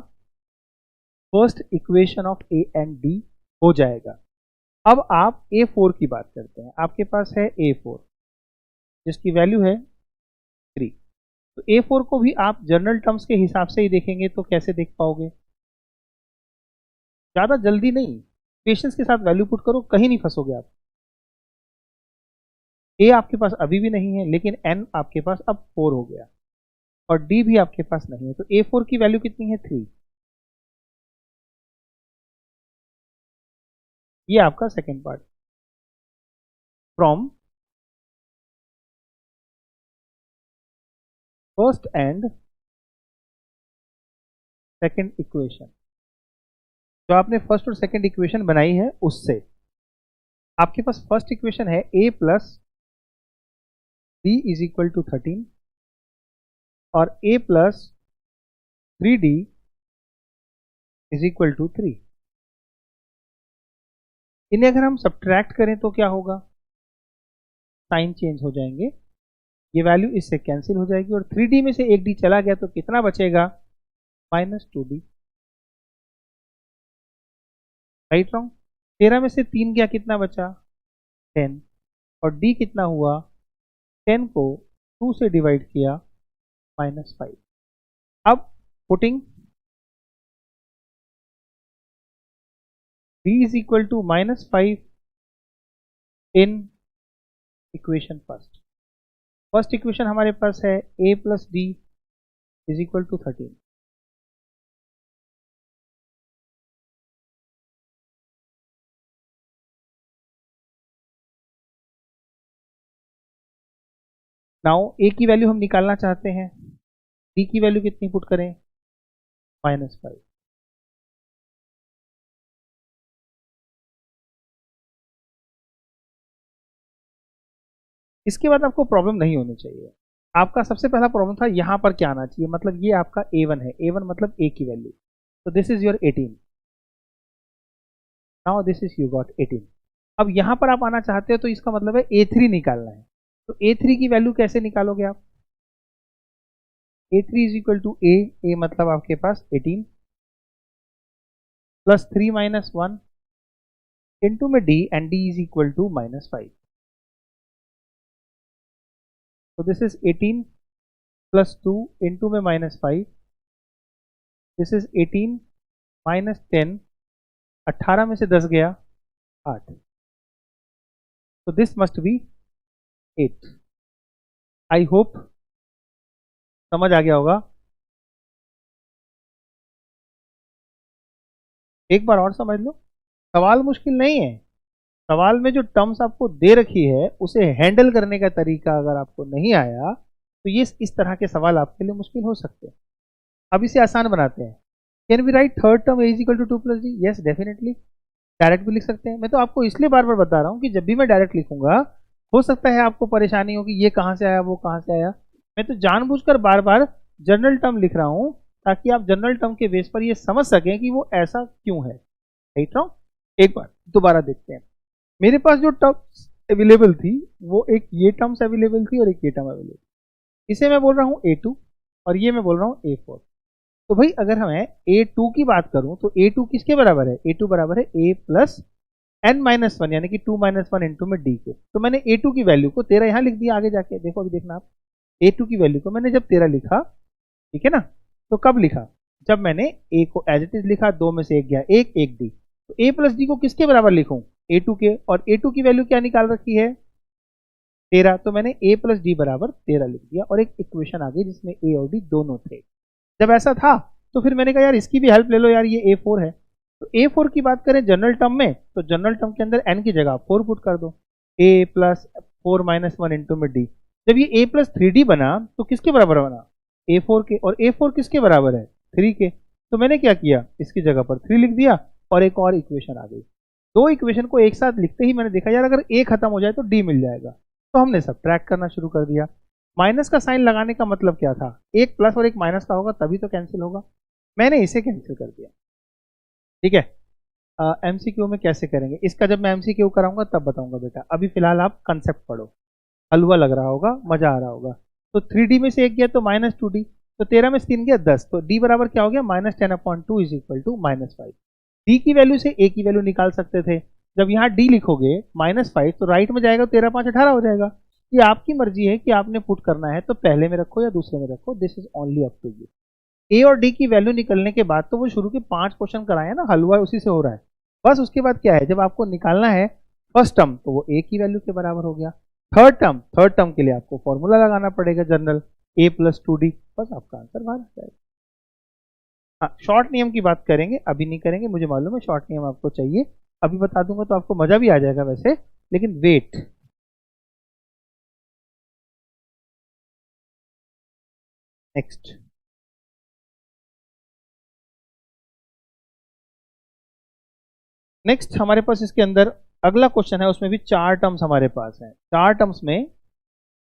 first equation of A and D हो जाएगा। अब आप A4 की बात करते हैं। आपके पास है A4 जिसकी वैल्यू है 3। तो A4 को भी आप जनरल टर्म्स के हिसाब से ही देखेंगे, तो कैसे देख पाओगे? ज्यादा जल्दी नहीं, पेशेंस के साथ वैल्यू पुट करो, कहीं नहीं फंसोगे आप। A आपके पास अभी भी नहीं है, लेकिन N आपके पास अब 4 हो गया। और डी भी आपके पास नहीं है, तो A4 की वैल्यू कितनी है 3। ये आपका second part. From first and second equation, जो आपने फर्स्ट और सेकेंड इक्वेशन बनाई है उससे आपके पास फर्स्ट इक्वेशन है a plus d is equal to 13 और a plus 3d is equal to 3। इन्हें अगर हम सब्ट्रैक्ट करें तो क्या होगा, साइन चेंज हो जाएंगे, ये वैल्यू इससे कैंसिल हो जाएगी और 3d में से एक d चला गया तो कितना बचेगा, -2d। Right wrong. 13 में से 3 गया, कितना बचा 10 और d कितना हुआ, 10 को 2 से डिवाइड किया -5। अब putting d is equal to -5 in equation first. First equation हमारे पास है a plus d is equal to 13। Now a की वैल्यू हम निकालना चाहते हैं, d की वैल्यू कितनी पुट करें, -5। इसके बाद आपको प्रॉब्लम नहीं होनी चाहिए। आपका सबसे पहला प्रॉब्लम था यहां पर क्या आना चाहिए, मतलब ये आपका a1 है, a1 मतलब a की वैल्यू, तो this is your 18। Now this is you got 18। अब यहां पर आप आना चाहते हो तो इसका मतलब है a3 निकालना है, तो a3 की वैल्यू कैसे निकालोगे आप, a3 is equal to a मतलब आपके पास 18 प्लस 3 माइनस 1 इंटू में d and d is equal to -5। So this is 18 plus 2 into में -5, this is 18 minus 10, 18 में से 10 गया 8, so this must be 8। I hope समझ आ गया होगा। एक बार और समझ लो, सवाल मुश्किल नहीं है, सवाल में जो टर्म्स आपको दे रखी है उसे हैंडल करने का तरीका अगर आपको नहीं आया तो ये इस तरह के सवाल आपके लिए मुश्किल हो सकते हैं। अब इसे आसान बनाते हैं। Can we write third term a is equal to 2 plus d, yes definitely, direct भी लिख सकते हैं। मैं तो आपको इसलिए बार बार बता रहा हूं कि जब भी मैं डायरेक्ट लिखूंगा हो सकता है आपको परेशानी हो कि ये कहां से आया वो कहां से आया। मैं तो जानबूझकर बार बार जनरल टर्म लिख रहा हूं ताकि आप जनरल टर्म के बेस पर ये समझ सकें कि वो ऐसा क्यों है। Right wrong. एक बार दोबारा देखते हैं। मेरे पास जो टर्म्स अवेलेबल थी वो एक ये टर्म्स अवेलेबल थी और एक ये टर्म अवेलेबल, इसे मैं बोल रहा हूँ a2 और ये मैं बोल रहा हूँ a4। तो भाई अगर हमें a2 की बात करूं तो a2 किसके बराबर है, a2 बराबर है a प्लस n-1 यानी कि 2 - 1 इंटू में d के। तो मैंने a2 की वैल्यू को 13 यहां लिख दिया, आगे जाके देखो, अभी देखना आप, a2 की वैल्यू को मैंने जब 13 लिखा, ठीक है ना, तो कब लिखा, जब मैंने a को एज इट इज लिखा, 2 में से 1 गया 1 d, तो a प्लस डी को किसके बराबर लिखूं, a2 के, और a2 की वैल्यू क्या निकाल रखी है 13, तो मैंने a प्लस डी बराबर 13 लिख दिया और एक इक्वेशन आ गई जिसमें a और d दोनों थे। जब ऐसा था तो फिर मैंने कहा यार इसकी भी हेल्प ले लो यार, ये a4 है, तो a4 की बात करें जनरल टर्म में तो जनरल टर्म के अंदर n की जगह 4 पुट कर दो, a प्लस 4 - 1 इंटू में d। जब ये a प्लस 3d बना तो किसके बराबर बना, a4 के, और a4 किसके बराबर है 3 के, तो मैंने क्या किया इसकी जगह पर 3 लिख दिया और एक और इक्वेशन आ गई। दो इक्वेशन को एक साथ लिखते ही मैंने देखा यार अगर a खत्म हो जाए तो d मिल जाएगा, तो हमने सब्ट्रैक्ट करना शुरू कर दिया। माइनस का साइन लगाने का मतलब क्या था, एक प्लस और एक माइनस का होगा तभी तो कैंसिल होगा, मैंने इसे कैंसिल कर दिया। ठीक है, एमसीक्यू में कैसे करेंगे इसका जब मैं एमसीक्यू कराऊंगा तब बताऊंगा बेटा, अभी फिलहाल आप कंसेप्ट पढ़ो, हलवा लग रहा होगा, मजा आ रहा होगा। तो 3d में से एक गया तो -2d, तो 13 में से 3 गया 10, तो d बराबर क्या हो गया -10/2 इज इक्वल टू -5। d की वैल्यू से a की वैल्यू निकाल सकते थे, जब यहाँ d लिखोगे -5 तो राइट में जाएगा, 13 5 18 हो जाएगा। ये आपकी मर्जी है कि आपने पुट करना है तो पहले में रखो या दूसरे में रखो, this is only up to you. a और d की वैल्यू निकलने के बाद तो वो शुरू के 5 क्वेश्चन कराए ना, हलवा उसी से हो रहा है। बस उसके बाद क्या है, जब आपको निकालना है फर्स्ट टर्म तो वो a की वैल्यू के बराबर हो गया, थर्ड टर्म के लिए आपको फॉर्मूला लगाना पड़ेगा जनरल, a प्लस 2d, बस आपका आंसर बाहर आ जाएगा। हाँ, शॉर्ट नियम की बात करेंगे, अभी नहीं करेंगे, मुझे मालूम है शॉर्ट नियम आपको चाहिए, अभी बता दूंगा तो आपको मजा भी आ जाएगा वैसे, लेकिन वेट। नेक्स्ट, नेक्स्ट हमारे पास इसके अंदर अगला क्वेश्चन है, उसमें भी चार टर्म्स हमारे पास हैं। चार टर्म्स में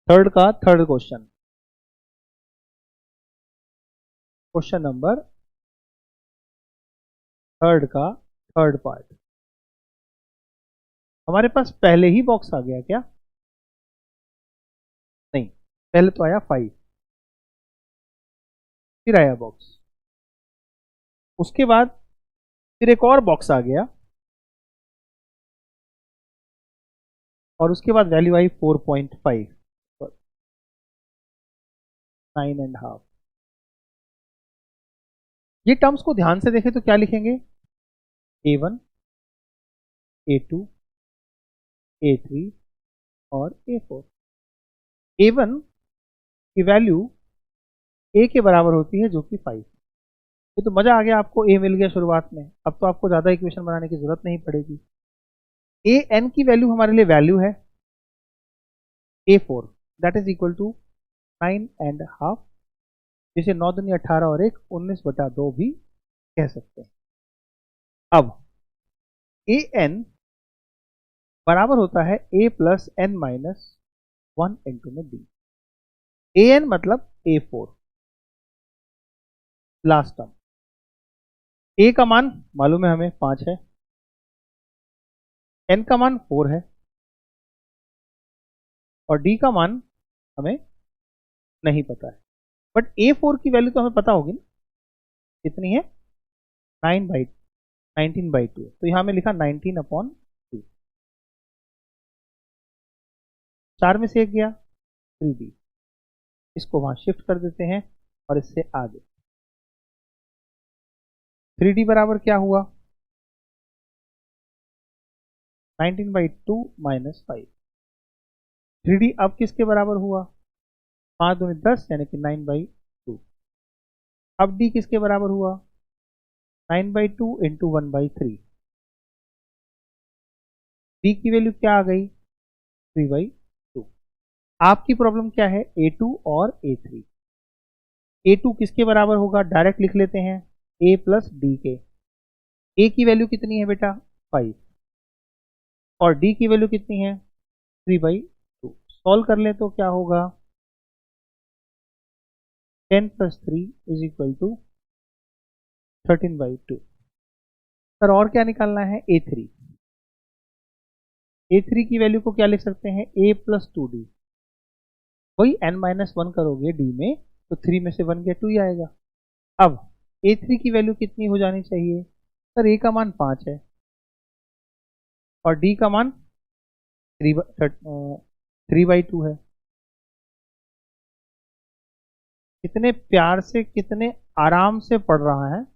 थर्ड का third question, question number third का थर्ड पार्ट। हमारे पास पहले ही बॉक्स आ गया क्या? नहीं, पहले तो आया 5, फिर आया बॉक्स, उसके बाद फिर एक और बॉक्स आ गया, और उसके बाद वैल्यू आई 4.5, 9.5। ये टर्म्स को ध्यान से देखें तो क्या लिखेंगे? A1, A2, A3 और A4। A1 की वैल्यू A के बराबर होती है, जो कि 5। ये तो मजा आ गया, आपको A मिल गया शुरुआत में, अब तो आपको ज्यादा इक्वेशन बनाने की जरूरत नहीं पड़ेगी। an की वैल्यू हमारे लिए वैल्यू है A4, that is equal to 9.5, जिसे 9 दूनी 18 और 1 19/2 भी कह सकते हैं। अब an बराबर होता है a plus n minus 1 into में b। an मतलब A4, लास्ट टर्म। a का मान मालूम है हमें 5 है, n का मान 4 है, और d का मान हमें नहीं पता है, बट A4 की वैल्यू तो हमें पता होगी ना, कितनी है? 19/2, तो यहां में लिखा 19/2। 4 में से एक गया 3d, इसको वहां शिफ्ट कर देते हैं और इससे आगे 3d बराबर क्या हुआ? 19/2 माइनस 5। 3d अब किसके बराबर हुआ? 5 दूनी 10, यानी कि 9/2। अब d किसके बराबर हुआ? 9/2 इंटू 1/3। d की वैल्यू क्या आ गई? 3/2। आपकी प्रॉब्लम क्या है? A2 और A3। A2 किसके बराबर होगा? डायरेक्ट लिख लेते हैं, a प्लस डी के। a की वैल्यू कितनी है बेटा? 5, और d की वैल्यू कितनी है? 3/2। सॉल्व कर ले तो क्या होगा? 10 plus 3 is equal to 13/2। Sir और क्या निकालना है? A3। A3 की वैल्यू को क्या लिख सकते हैं? a plus 2d। वही n माइनस 1 करोगे d में, तो 3 में से 1 गया 2 ही आएगा। अब A3 की वैल्यू कितनी हो जानी चाहिए? सर a का मान 5 है, और d का मान 3/2 है। कितने प्यार से, कितने आराम से पढ़ रहा है,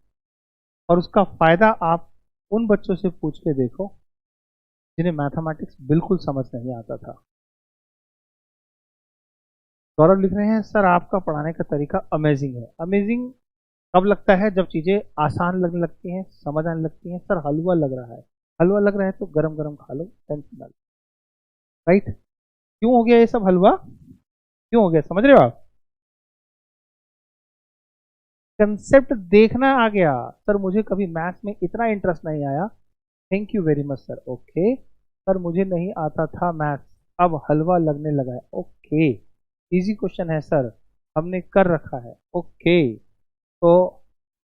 और उसका फायदा आप उन बच्चों से पूछ के देखो जिन्हें मैथमेटिक्स बिल्कुल समझ नहीं आता था। गौरव लिख रहे हैं, सर आपका पढ़ाने का तरीका अमेजिंग है। अमेजिंग कब लगता है? जब चीजें आसान लगने लगती हैं, समझ आने लगती हैं। सर हलवा लग रहा है, हलवा लग रहा है तो गरम गरम खा लो, टेंशन ना लो। राइट? क्यों हो गया ये सब हलवा? क्यों हो गया, समझ रहे हो आप? कंसेप्ट देखना आ गया। सर मुझे कभी मैथ्स में इतना इंटरेस्ट नहीं आया, thank you very much sir. Okay sir, मुझे नहीं आता था मैथ्स, अब हलवा लगने लगा है। ओके, इजी क्वेश्चन है सर, हमने कर रखा है। ओके, तो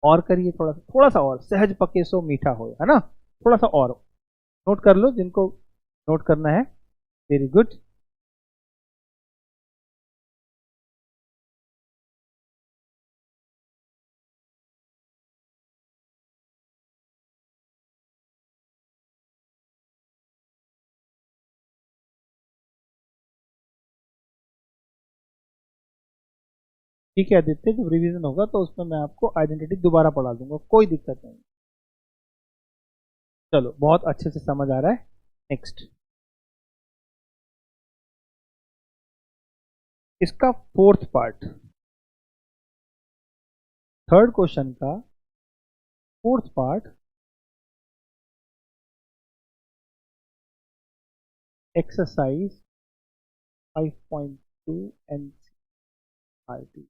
और करिए, थोड़ा सा और, सहज पके सो मीठा हो, है ना? थोड़ा सा और नोट कर लो जिनको नोट करना है। Very good. ठीक है आदित्य, जब रिवीजन होगा तो उसमें मैं आपको आइडेंटिटी दोबारा पढ़ा दूंगा, कोई दिक्कत नहीं। चलो, बहुत अच्छे से समझ आ रहा है। नेक्स्ट, इसका फोर्थ पार्ट, थर्ड क्वेश्चन का फोर्थ पार्ट, एक्सरसाइज 5.2 एनसीईआरटी।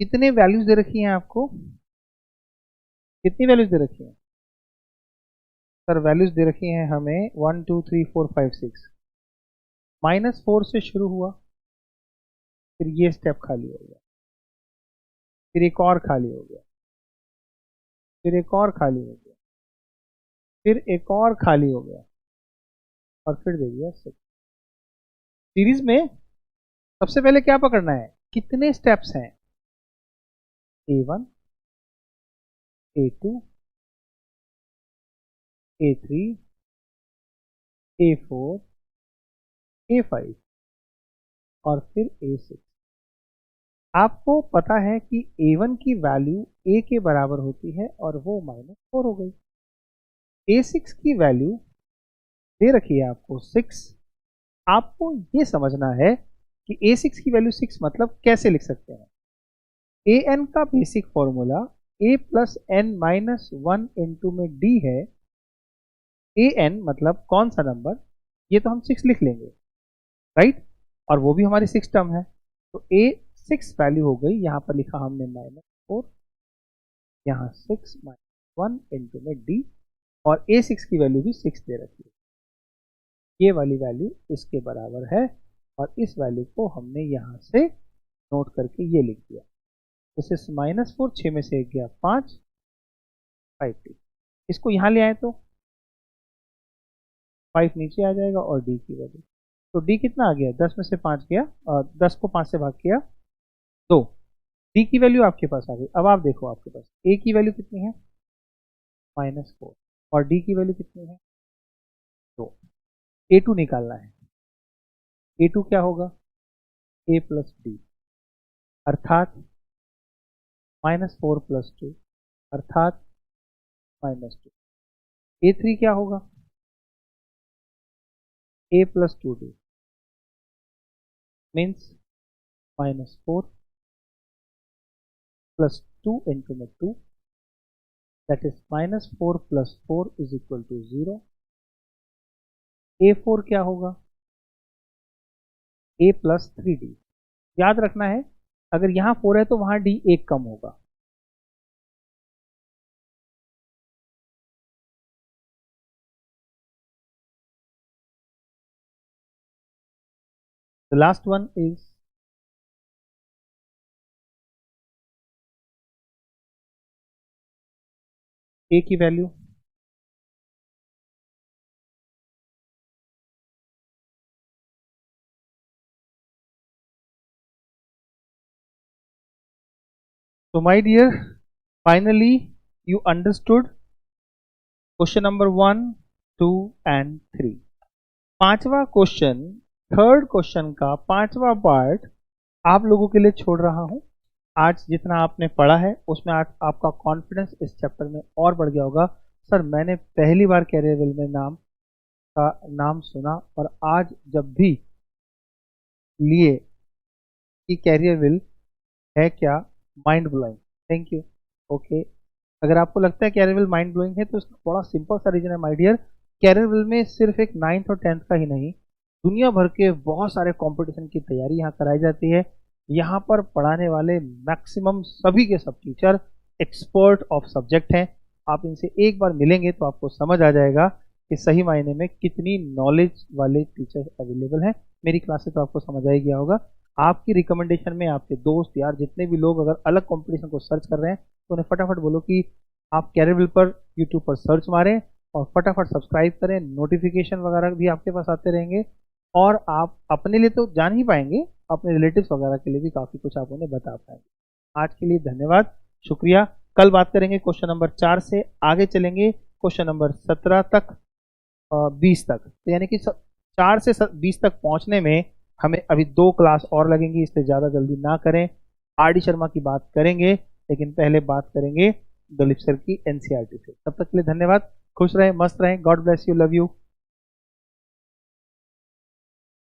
कितने वैल्यूज दे रखी हैं आपको? कितनी वैल्यूज दे रखी हैं सर? वैल्यूज दे रखी हैं हमें 1 2 3 4 5 6। -4 से शुरू हुआ, फिर ये स्टेप खाली हो गया, फिर एक और खाली हो गया, फिर एक और खाली हो गया, फिर एक और खाली हो गया, और फिर दे दिया 6। सीरीज में सबसे पहले क्या पकड़ना है? कितने स्टेप्स हैं? A1, A2, A3, A4, A5 और फिर A6। आपको पता है कि A1 की वैल्यू A के बराबर होती है और वो -4 हो गई। A6 की वैल्यू दे रखी है आपको 6। आपको ये समझना है कि A6 की वैल्यू 6 मतलब कैसे लिख सकते हैं। an का basic formula a plus N minus 1 into में d है। an मतलब कौन सा नंबर, ये तो हम 6 लिख लेंगे, राइट, और वो भी हमारी 6 टर्म है। तो A6 वैल्यू हो गई, यहाँ पर लिखा हमने -4, यहाँ 6 - 1 इंटू में d, और A6 की वैल्यू भी 6 दे रखी है। ये वाली वैल्यू इसके बराबर है, और इस वैल्यू को हमने यहाँ से नोट करके ये लिख दिया। जैसे -4, 6 में से 1 गया 5, 5t। इसको यहाँ ले आए तो 5 नीचे आ जाएगा और d की वैल्यू, तो d कितना आ गया? 10 में से 5 गया, और 10 को 5 से भाग किया 2, d की वैल्यू आपके पास आ गई। अब आप देखो आपके पास a की वैल्यू कितनी है? -4, और d की वैल्यू कितनी है? 2। a2 निकालना है। a2 क्या होगा? a प्लस d, अर्थात -4 प्लस 2, अर्थात -2। a3 क्या होगा? a plus 2d means -4 plus 2 into में 2, that is -4 plus 4 is equal to 0। a4 क्या होगा? a plus 3d। याद रखना है, अगर यहाँ 4 है तो वहां d 1 कम होगा। The last one is a की value So my dear, finally you understood question number 1, 2 and 3। पांचवा क्वेश्चन, थर्ड क्वेश्चन का पांचवा पार्ट आप लोगों के लिए छोड़ रहा हूं। आज जितना आपने पढ़ा है उसमें आपका कॉन्फिडेंस इस चैप्टर में और बढ़ गया होगा। सर मैंने पहली बार कैरियरविल में नाम सुना, और आज जब भी लिए कि कैरियरविल है क्या, mind blowing. Thank you. Okay, अगर आपको लगता है कैरियरविल माइंड ब्लोइंग है तो इसका बड़ा सिंपल सा रीजन है माय डियर। कैरियरविल में सिर्फ एक 9th और 10th का ही नहीं, दुनिया भर के बहुत सारे कंपटीशन की तैयारी यहाँ कराई जाती है। यहाँ पर पढ़ाने वाले मैक्सिमम सभी के सब टीचर एक्सपर्ट ऑफ सब्जेक्ट हैं। आप इनसे एक बार मिलेंगे तो आपको समझ आ जाएगा कि सही मायने में कितनी नॉलेज वाले टीचर्स अवेलेबल हैं। मेरी क्लास से तो आपको समझ आ ही गया होगा। आपकी रिकमेंडेशन में आपके दोस्त यार जितने भी लोग अगर अलग कंपटीशन को सर्च कर रहे हैं तो उन्हें फटाफट बोलो कि आप कैरियरविल पर यूट्यूब पर सर्च मारें और फटाफट सब्सक्राइब करें। नोटिफिकेशन वगैरह भी आपके पास आते रहेंगे, और आप अपने लिए तो जान ही पाएंगे, अपने रिलेटिव्स वगैरह के लिए भी काफ़ी कुछ आप उन्हें बता पाएंगे। आज के लिए धन्यवाद, शुक्रिया। कल बात करेंगे क्वेश्चन नंबर 4 से, आगे चलेंगे क्वेश्चन नंबर 17 तक, 20 तक। तो यानी कि 4 से 20 तक पहुंचने में हमें अभी 2 क्लास और लगेंगी, इसलिए ज़्यादा जल्दी ना करें। आर डी शर्मा की बात करेंगे, लेकिन पहले बात करेंगे दुलीप सर की एनसीईआरटी से। तब तक के लिए धन्यवाद, खुश रहें, मस्त रहें, God bless you, love you.